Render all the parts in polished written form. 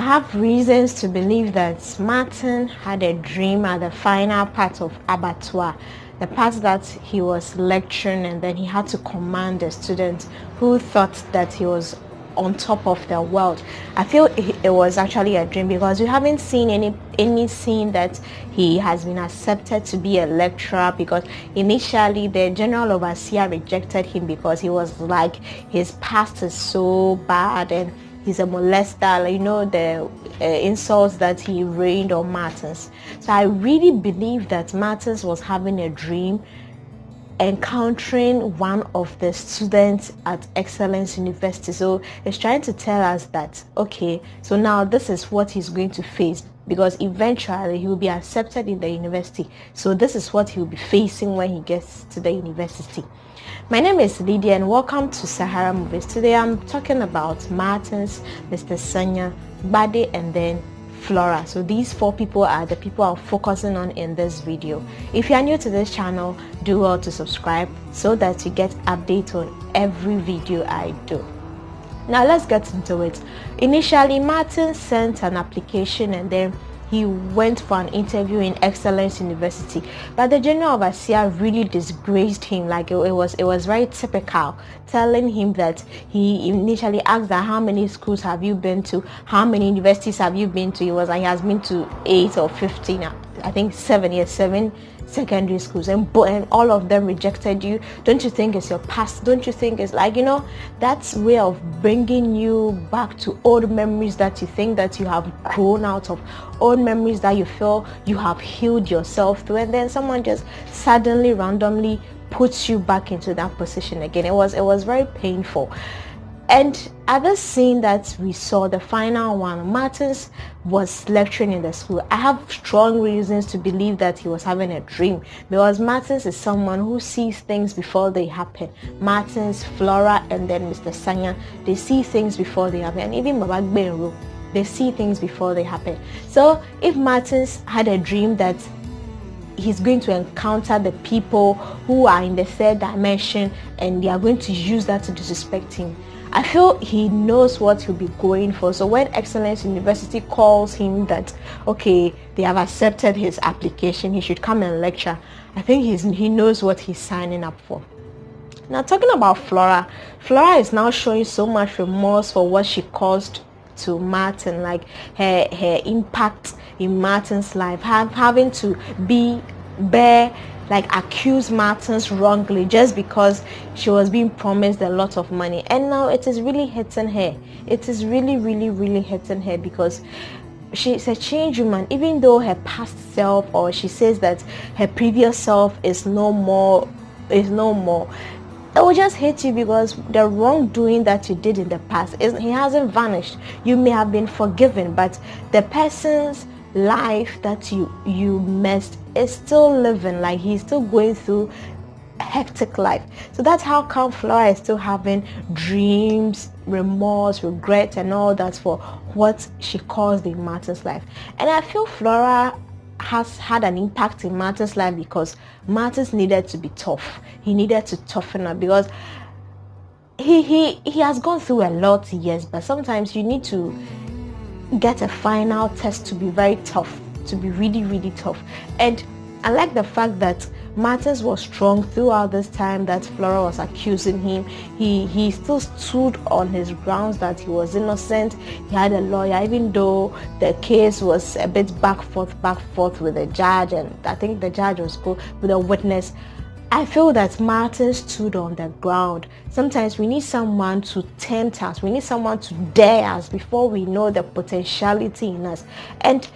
have reasons to believe that Martin had a dream at the final part of Abattoir, the part that he was lecturing and then he had to command the students who thought that he was on top of the world. I feel it was actually a dream because we haven't seen any scene that he has been accepted to be a lecturer, because initially the general overseer rejected him because he was like, his past is so bad and he's a molester, you know, the insults that he rained on Martins. So I really believe that Martins was having a dream encountering one of the students at Excellence University. So it's trying to tell us that, okay, so now this is what he's going to face, because eventually he will be accepted in the university. So this is what he'll be facing when he gets to the university. My name is Lydia and welcome to Sahara Movies. Today I'm talking about Martins, Mr. Sanya, Bade, and then Flora. So these four people are the people I'm focusing on in this video. If you are new to this channel, do well to subscribe so that you get updates on every video I do. Now let's get into it. Initially, Martin sent an application and then he went for an interview in Excellence University, but the general overseer really disgraced him. Like it was very typical, telling him that he initially asked that how many schools have you been to, how many universities have you been to. He was like, he has been to 8 or 15, I think 7 secondary schools, and all of them rejected you. Don't you think it's your past? Don't you think it's like, you know, that's way of bringing you back to old memories that you think that you have grown out of, old memories that you feel you have healed yourself through, and then someone just suddenly randomly puts you back into that position again. It was very painful. And at the scene that we saw, the final one, Martins was lecturing in the school. I have strong reasons to believe that he was having a dream, because Martins is someone who sees things before they happen. Martins, Flora, and then Mr. Sanya, they see things before they happen. And even Baba Gbenro, they see things before they happen. So if Martins had a dream that he's going to encounter the people who are in the third dimension and they are going to use that to disrespect him, I feel he knows what he'll be going for. So when Excellence University calls him that, okay, they have accepted his application, he should come and lecture, I think he knows what he's signing up for. Now talking about Flora, Flora is now showing so much remorse for what she caused to Martin, like her impact in Martin's life, having to accuse Martins wrongly just because she was being promised a lot of money, and now it is really hitting her. It is really hitting her, because she's a changed woman. Even though her past self, or she says that her previous self is no more, it will just hit you, because the wrongdoing that you did in the past he hasn't vanished. You may have been forgiven, but the person's life that you messed is still living. Like he's still going through hectic life. So that's how come Flora is still having dreams, remorse, regret, and all that for what she caused in Martin's life. And I feel Flora has had an impact in Martin's life because Martins needed to be tough. He needed to toughen up, because he has gone through a lot, yes, but sometimes you need to get a final test to be very tough, to be really tough. And I like the fact that Martins was strong throughout this time that Flora was accusing him. He still stood on his grounds that he was innocent. He had a lawyer, even though the case was a bit back forth with the judge, and I think the judge was good with a witness. I feel that Martin stood on the ground. Sometimes we need someone to tempt us. We need someone to dare us before we know the potentiality in us. And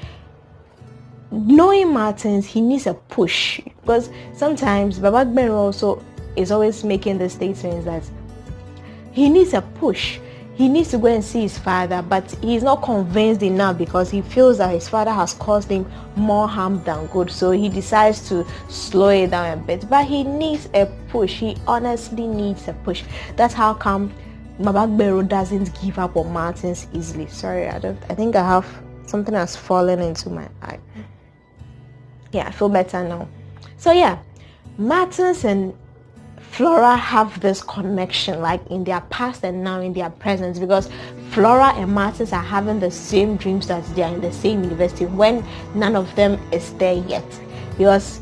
knowing Martins, he needs a push, because sometimes Baba Gbenro also is always making the statements that he needs a push. He needs to go and see his father, but he's not convinced enough because he feels that his father has caused him more harm than good. So he decides to slow it down a bit, but he needs a push. He honestly needs a push. That's how come Baba Gbenro doesn't give up on Martins easily. Sorry, I think I have something has fallen into my eye. Yeah, I feel better now. So yeah, Martins and Flora have this connection, like in their past and now in their present, because Flora and Martins are having the same dreams that they are in the same university when none of them is there yet. Because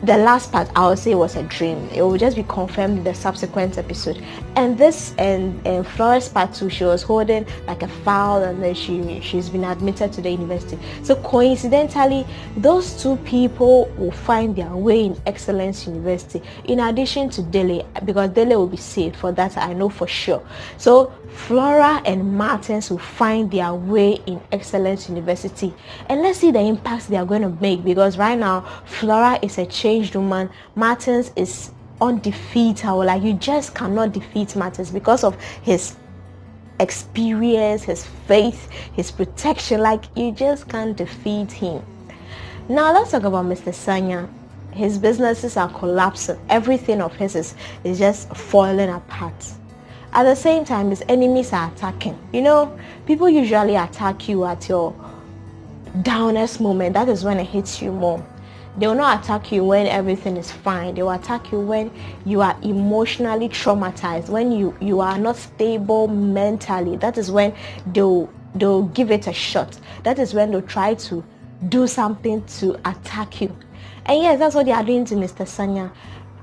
the last part I would say was a dream. It will just be confirmed in the subsequent episode. And this and Flora's part too, she was holding like a file, and then she's been admitted to the university. So coincidentally, those two people will find their way in Excellence University, in addition to Dele, because Dele will be saved. For that I know for sure. So Flora and Martins will find their way in Excellence University, and let's see the impacts they are going to make, because right now Flora is a changed woman, Martins is undefeatable. Like, you just cannot defeat Martins because of his experience, his faith, his protection. Like, you just can't defeat him. Now let's talk about Mr. Sanya. His businesses are collapsing. Everything of his is just falling apart. At the same time, his enemies are attacking. You know, people usually attack you at your downest moment. That is when it hits you more. They will not attack you when everything is fine. They will attack you when you are emotionally traumatized, when you are not stable mentally. That is when they'll give it a shot. That is when they'll try to do something to attack you. And yes, that's what they are doing to Mr. Sanya.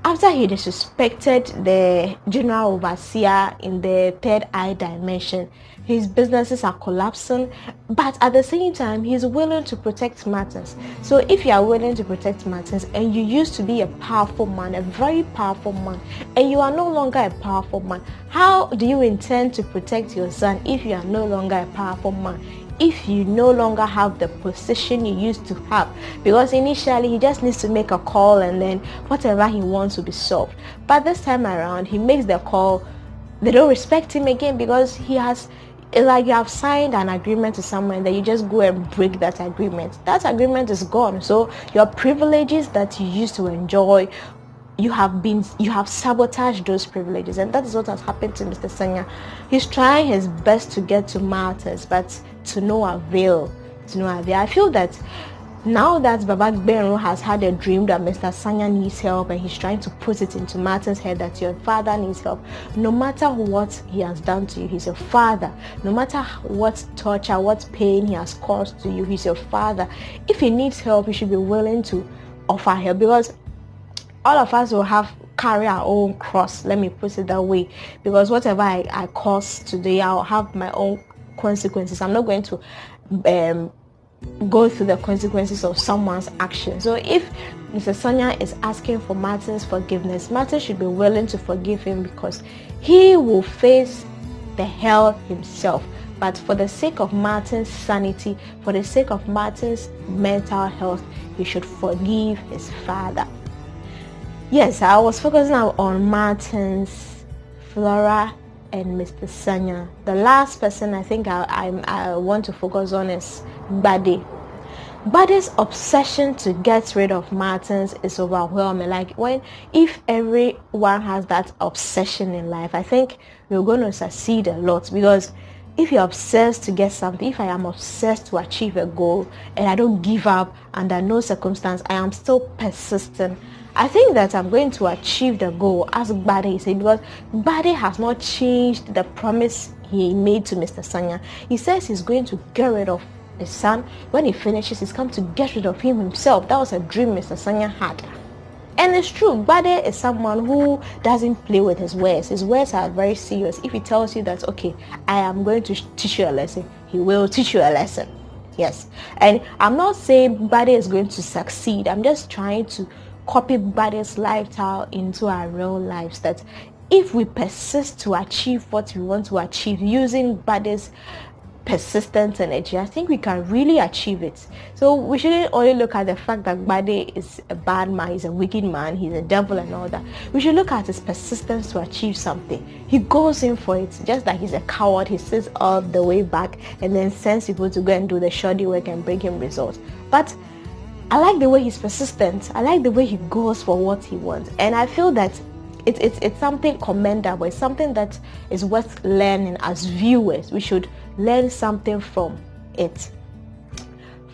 After he disrespected the general overseer in the third eye dimension, his businesses are collapsing, but at the same time, he's willing to protect Martins. So if you are willing to protect Martins, and you used to be a powerful man, a very powerful man, and you are no longer a powerful man, how do you intend to protect your son if you are no longer a powerful man? If you no longer have the position you used to have? Because initially he just needs to make a call, and then whatever he wants will be solved. But this time around, he makes the call, they don't respect him again, because he has, it's like you have signed an agreement to someone, that you just go and break that agreement. That agreement is gone. So your privileges that you used to enjoy, you have sabotaged those privileges, and that is what has happened to Mr. Sanya. He's trying his best to get to Martins, but to no avail. I feel that now that Baba Benro has had a dream that Mr. Sanya needs help, and he's trying to put it into Martins' head that your father needs help. No matter what he has done to you, he's your father. No matter what torture, what pain he has caused to you, he's your father. If he needs help, you should be willing to offer help, because all of us will carry our own cross. Let me put it that way, because whatever I cause today, I'll have my own consequences. I'm not going to go through the consequences of someone's action. So if Mr. Sanya is asking for Martins' forgiveness, Martins should be willing to forgive him, because he will face the hell himself. But for the sake of Martins' sanity, for the sake of Martins' mental health, he should forgive his father. Yes, I was focusing on Martins, Flora, and Mr. Sanya. The last person I think I want to focus on is Bade. Bade's obsession to get rid of Martins is overwhelming. Like, if everyone has that obsession in life, I think we're going to succeed a lot. Because if you're obsessed to get something, if I am obsessed to achieve a goal, and I don't give up under no circumstance, I am still persistent, I think that I'm going to achieve the goal, as Bade said, because Bade has not changed the promise he made to Mr. Sanya. He says he's going to get rid of his son. When he finishes, he's come to get rid of him himself. That was a dream Mr. Sanya had. And it's true, Bade is someone who doesn't play with his words. His words are very serious. If he tells you that, okay, I am going to teach you a lesson, he will teach you a lesson. Yes. And I'm not saying Bade is going to succeed. I'm just trying to copy Bade's lifestyle into our real lives, that if we persist to achieve what we want to achieve using Bade's persistent energy, I think we can really achieve it. So we shouldn't only look at the fact that Bade is a bad man, he's a wicked man, he's a devil and all that. We should look at his persistence to achieve something. He goes in for it. Just like he's a coward, he sits all the way back and then sends people to go and do the shoddy work and bring him results. But I like the way he's persistent. I like the way he goes for what he wants. And I feel that it's something commendable. It's something that is worth learning as viewers. We should learn something from it.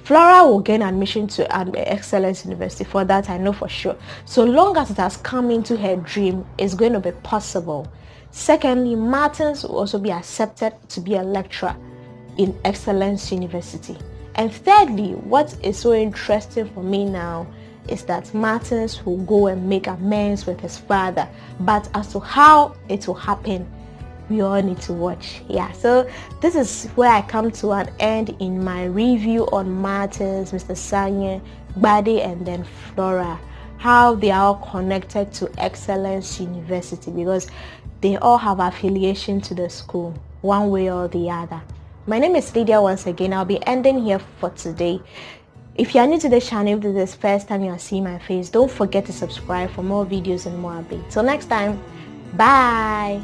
Flora will gain admission to Excellence University. For that, I know for sure. So long as it has come into her dream, it's going to be possible Secondly, Martins will also be accepted to be a lecturer in Excellence University. And thirdly, what is so interesting for me now is that Martins will go and make amends with his father. But as to how it will happen, we all need to watch. Yeah, so this is where I come to an end in my review on Martins, Mr. Sanya, Bade, and then Flora, how they are all connected to Excellence University, because they all have affiliation to the school one way or the other. My name is Lydia once again. I'll be ending here for today. If you are new to the channel, if this is the first time you are seeing my face, don't forget to subscribe for more videos and more updates. Till next time, bye.